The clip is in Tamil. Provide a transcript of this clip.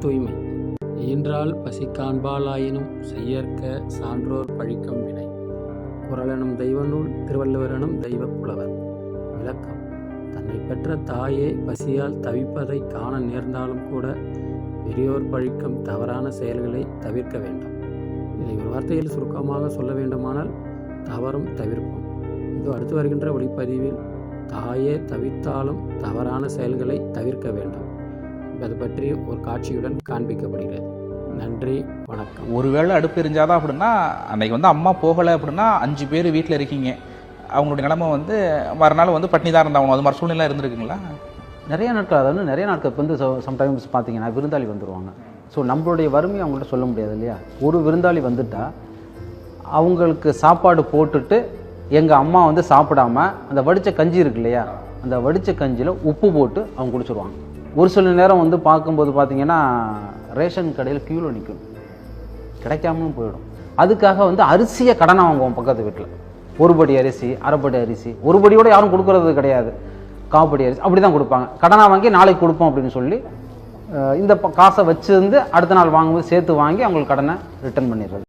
தூய்மை. ஈன்றால் பசி காண்பாலாயினும் செய்யற்க சான்றோர் பழிக்கும் வினை. குறளெனும் தெய்வநூல், திருவள்ளுவரெனும் தெய்வப் புலவர். விளக்கம்: தன்னை பெற்ற தாயே பசியால் தவிப்பதை காண நேர்ந்தாலும் கூட பெரியோர் பழிக்கும் தவறான செயல்களை தவிர்க்க வேண்டும். இதை ஒரு வார்த்தையில் சுருக்கமாக சொல்ல வேண்டுமானால் தவறும் தவிர்ப்போம். இது அடுத்து வருகின்ற ஒளிப்பதிவில் தாயே தவித்தாலும் தவறான செயல்களை தவிர்க்க வேண்டும் என்பது பற்றி ஒரு காட்சியுடன் காண்பிக்கப்படுகிறது. நன்றி, வணக்கம். ஒருவேளை அடுப்பு எரிஞ்சாதான் அப்படின்னா, அன்னைக்கு அம்மா போகலை அப்படின்னா 5 பேர் வீட்டில் இருக்கீங்க, அவங்களுடைய நிலைமை மறுநாள் பட்னி தான் இருந்தாங்க. அது மாதிரி சூழ்நிலை இருந்திருக்குங்களா? நிறைய நாட்கள், அதாவது நிறைய நாட்கள் இப்போ சம்டைம்ஸ் பார்த்தீங்கன்னா விருந்தாளி வந்துடுவாங்க. ஸோ நம்மளுடைய வறுமையை அவங்கள்ட்ட சொல்ல முடியாது இல்லையா? ஒரு விருந்தாளி வந்துட்டா அவங்களுக்கு சாப்பாடு போட்டுட்டு எங்கள் அம்மா சாப்பிடாம அந்த வடித்த கஞ்சி இருக்கு இல்லையா, அந்த வடித்த கஞ்சியில் உப்பு போட்டு அவங்க குடிச்சிடுவாங்க. ஒரு சில நேரம் பார்க்கும்போது பார்த்தீங்கன்னா ரேஷன் கடையில் க்யூவில் நிற்கும், கிடைக்காமலும் போயிடும். அதுக்காக அரிசியை கடனை வாங்குவோம் பக்கத்து வீட்டில். ஒரு படி அரிசி, அரைப்படி அரிசி, ஒரு படியோட யாரும் கொடுக்கறது கிடையாது, காப்படி அரிசி அப்படி தான் கொடுப்பாங்க. கடனாக வாங்கி நாளைக்கு கொடுப்போம் அப்படின்னு சொல்லி இந்த காசை வச்சுருந்து அடுத்த நாள் வாங்கும்போது சேர்த்து வாங்கி அவங்களுக்கு கடனை ரிட்டர்ன் பண்ணிடுறது.